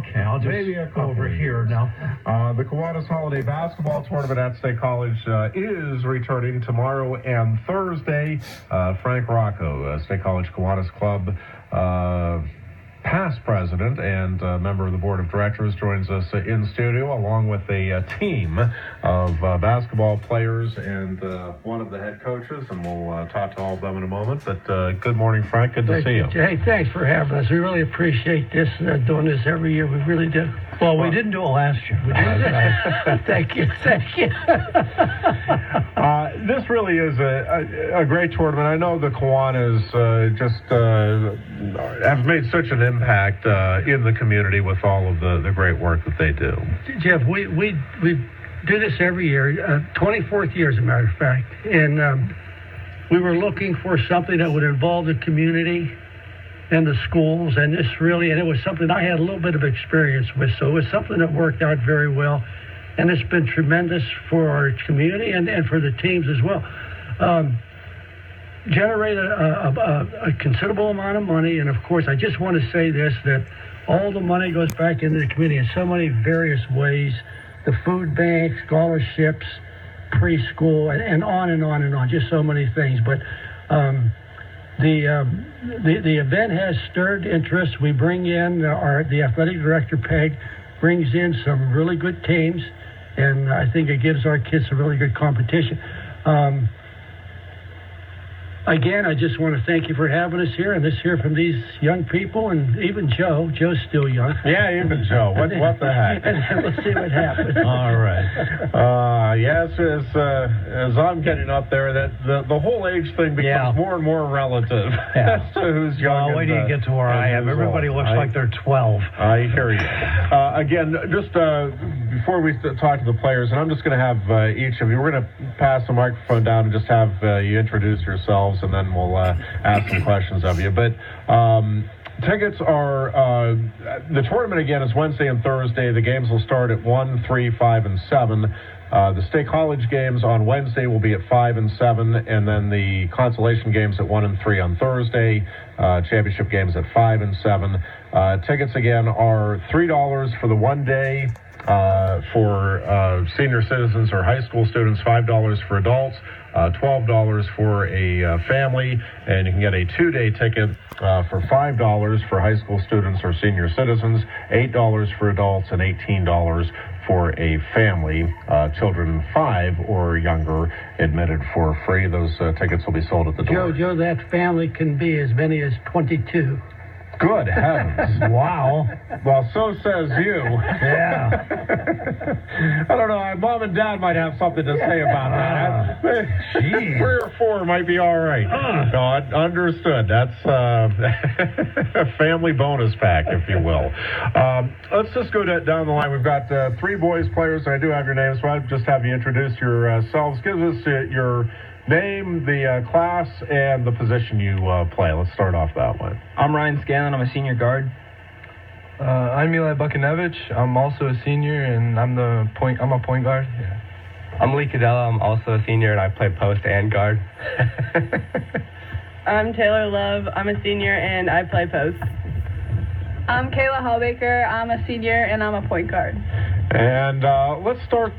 Okay, I'll just maybe a couple over here now. The Kiwanis Holiday Basketball Tournament at State College is returning tomorrow and Thursday. Frank Rocco, State College Kiwanis Club past president and member of the board of directors, joins us in studio along with a team of basketball players and one of the head coaches, and we'll talk to all of them in a moment. But good morning, Frank. Good to see you. Hey, thanks for having us. We really appreciate this, doing this every year. We really do. Well, we didn't do it last year. We did. Thank you. This really is a great tournament. I know the Kiwanis have made such an impact in the community with all of the great work that they do. Jeff, we do this every year, 24th year as a matter of fact, and we were looking for something that would involve the community and the schools, and it was something I had a little bit of experience with, so it was something that worked out very well, and it's been tremendous for our community and for the teams as well. Generated a considerable amount of money, and of course I just want to say this, that all the money goes back into the community in so many various ways: the food bank, scholarships, preschool, and on and on and on, just so many things. But the event has stirred interest. We bring in the athletic director, Peg, brings in some really good teams, and I think it gives our kids a really good competition. Again, I just want to thank you for having us here, and let's hear from these young people, and even Joe. Joe's still young. Yeah, even Joe. What the heck? Let's see what happens. All right. Yes, as I'm getting up there, that the whole age thing becomes more and more relative as to who's young. Well, wait till you get to where I am. Everybody looks like they're 12. I hear you. Again, just before we talk to the players, and I'm just going to have each of you, we're going to pass the microphone down and just have you introduce yourselves, and then we'll ask some questions of you. But tickets are, the tournament again is Wednesday and Thursday. The games will start at 1, 3, 5, and 7. The State College games on Wednesday will be at 5 and 7, and then the consolation games at 1 and 3 on Thursday. Championship games at 5 and 7. Tickets again are $3 for the 1 day. For senior citizens or high school students, $5 for adults, $12 for a family, and you can get a 2-day ticket for $5 for high school students or senior citizens, $8 for adults, and $18 for a family. Children 5 or younger admitted for free. Those tickets will be sold at the door. Joe, that family can be as many as 22. Good heavens. Wow. Well, so says you. Yeah. I don't know. Mom and Dad might have something to say about that. 3 or 4 might be all right. No, understood. That's a family bonus pack, if you will. Let's just go down the line. We've got 3 boys players. I do have your names, so I'll just have you introduce yourselves. Give us your name, the class, and the position you play. Let's start off that way. I'm Ryan Scanlon. I'm a senior guard. I'm Eli Bukanevich. I'm also a senior, and I'm a point guard. Yeah. I'm Lee Cadella. I'm also a senior, and I play post and guard. I'm Taylor Love. I'm a senior, and I play post. I'm Kayla Hallbaker. I'm a senior, and I'm a point guard. And let's start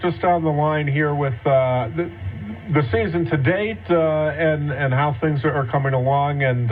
just down the line here with the season to date and how things are coming along, and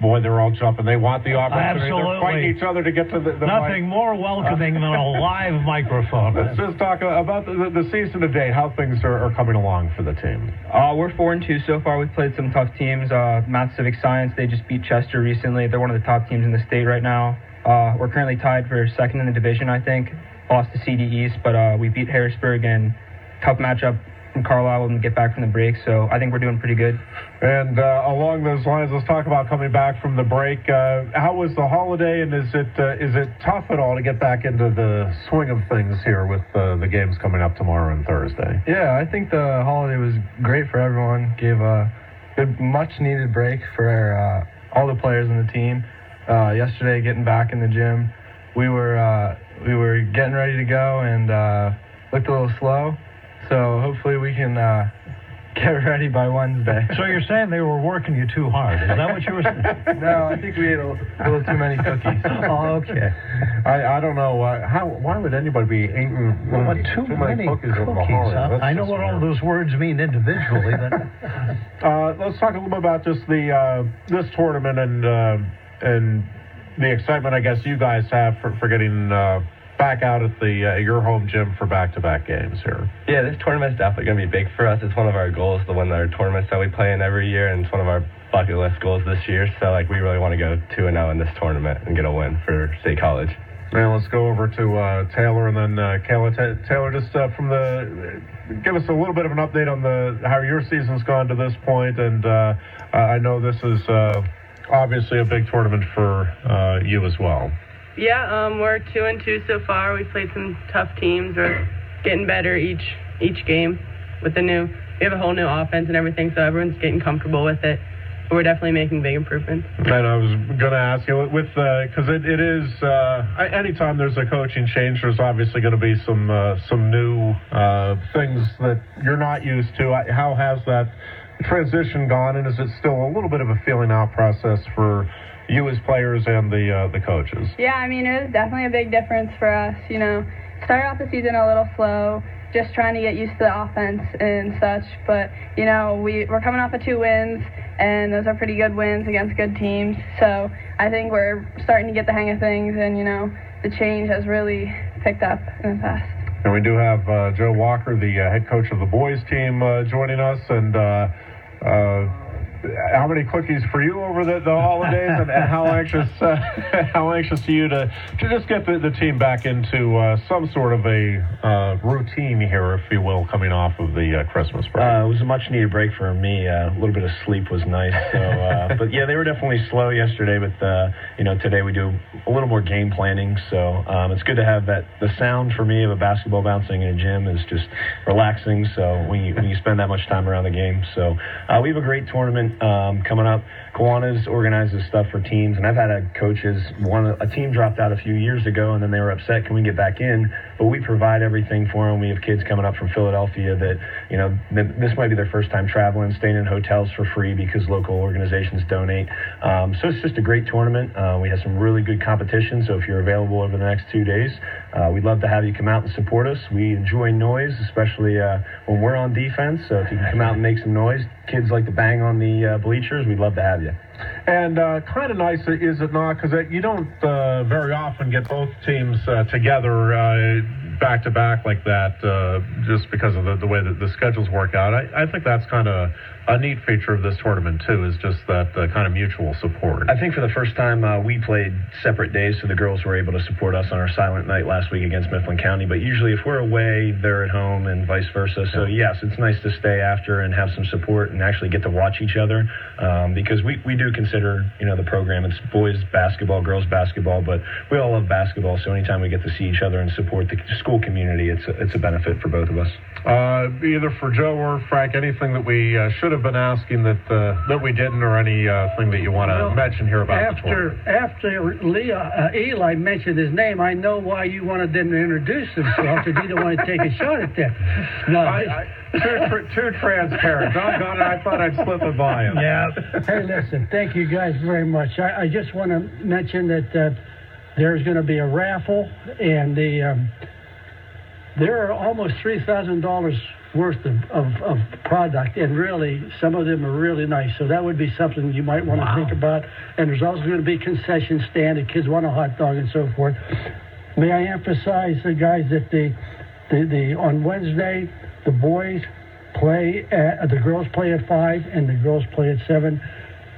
boy, they're all jumping. They want the opportunity. Absolutely. They're fighting each other to get to the Nothing mic. more welcoming than a live microphone. Let's just talk about the season to date, how things are coming along for the team. We're 4-2 so far. We've played some tough teams. Math Civic Science, they just beat Chester recently. They're one of the top teams in the state right now. We're currently tied for second in the division, I think. Lost to CD East, but we beat Harrisburg, and tough matchup from Carlisle when we get back from the break, so I think we're doing pretty good. And along those lines, let's talk about coming back from the break. How was the holiday, and is it tough at all to get back into the swing of things here with the games coming up tomorrow and Thursday? Yeah, I think the holiday was great for everyone. Gave a good, much-needed break for all the players in the team. Yesterday, getting back in the gym, we were getting ready to go and looked a little slow. So hopefully we can get ready by Wednesday. So you're saying they were working you too hard? Is that what you were saying? No, I think we ate a little too many cookies. Oh, okay. I don't know why would anybody be eating Too many cookies over the holiday? huh? That's I know just what all weird. those words mean individually, but Let's talk a little bit about just the this tournament and the excitement I guess you guys have for getting back out at your home gym for back-to-back games here. Yeah, this tournament's definitely going to be big for us. It's one of our goals to win our tournaments that we play in every year, and it's one of our bucket list goals this year. So, we really want to go 2-0 in this tournament and get a win for State College. Now let's go over to Taylor and then Kayla. Taylor, just give us a little bit of an update on how your season's gone to this point, and I know this is obviously a big tournament for you as well. Yeah, we're 2-2 so far. We've played some tough teams. We're getting better each game with we have a whole new offense and everything, so everyone's getting comfortable with it. But we're definitely making big improvements. And I was going to ask you, because it is, anytime there's a coaching change, there's obviously going to be some new things that you're not used to. How has that transition gone, and is it still a little bit of a feeling out process for you as players and the coaches? Yeah, I mean, it was definitely a big difference for us. Started off the season a little slow, just trying to get used to the offense and such. But, we're coming off of 2 wins, and those are pretty good wins against good teams. So I think we're starting to get the hang of things, and, the change has really picked up in the past. And we do have Joe Walker, the head coach of the boys team, joining us. And how many cookies for you over the holidays, and how anxious are you to just get the team back into some sort of a routine here, if you will, coming off of the Christmas break? It was a much-needed break for me. A little bit of sleep was nice. So, but yeah, they were definitely slow yesterday. But today we do a little more game planning. So it's good to have that. The sound for me of a basketball bouncing in a gym is just relaxing. So when you spend that much time around the game, so we have a great tournament coming up. Kiwanis organizes stuff for teams, and I've had coaches. A team dropped out a few years ago, and then they were upset. Can we get back in? But we provide everything for them. We have kids coming up from Philadelphia that this might be their first time traveling, staying in hotels for free because local organizations donate. So it's just a great tournament. We have some really good competition. So if you're available over the next 2 days, we'd love to have you come out and support us. We enjoy noise, especially when we're on defense. So if you can come out and make some noise, kids like to bang on the bleachers. We'd love to have you. And kind of nice, is it not? Because you don't very often get both teams together back-to-back like that, just because of the way that the schedules work out. I think that's kind of a neat feature of this tournament, too, is just that kind of mutual support. I think for the first time we played separate days, so the girls were able to support us on our silent night last week against Mifflin County. But usually if we're away, they're at home and vice versa. So, yes, it's nice to stay after and have some support and actually get to watch each other because we do consider, the program, it's boys basketball, girls basketball, but we all love basketball. So anytime we get to see each other and support the school community, it's a benefit for both of us. Either for Joe or Frank, anything that we should have been asking that we didn't, or anything that you want to mention here about the tournament? After Eli mentioned his name, I know why you wanted them to introduce themselves, and you don't want to take a shot at that. No, too transparent. Doggone it, I thought I'd slip it by him. Yeah. Hey, listen, thank you guys very much. I just want to mention that there's going to be a raffle, and there are almost $3,000 worth of product, and really, some of them are really nice. So that would be something you might want to think about. And there's also going to be a concession stand if kids want a hot dog and so forth. May I emphasize, guys, that the on Wednesday, the boys play the girls play at 5 and the girls play at 7.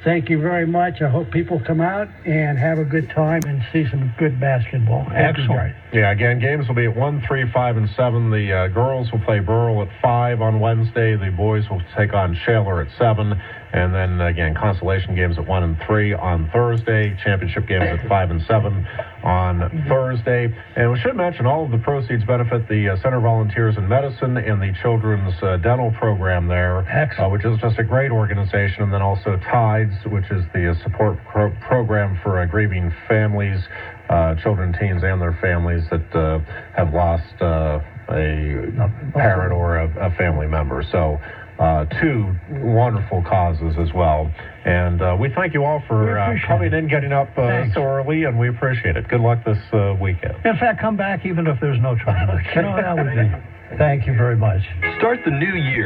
Thank you very much. I hope people come out and have a good time and see some good basketball. Excellent. Yeah, again, games will be at 1, 3, 5, and 7. The girls will play Burrell at 5 on Wednesday. The boys will take on Shaler at 7. And then, again, consolation games at 1 and 3 on Thursday. Championship games at 5 and 7 on Thursday. And we should mention all of the proceeds benefit the Center Volunteers in Medicine and the Children's Dental Program there, which is just a great organization. And then also TIDES, which is the support program for grieving families, children, teens, and their families that have lost a parent or a family member. So two wonderful causes as well. And we thank you all for coming in, getting up so early, and we appreciate it. Good luck this weekend. In fact, come back even if there's no tournament. That would be. Thank you very much. Start the new year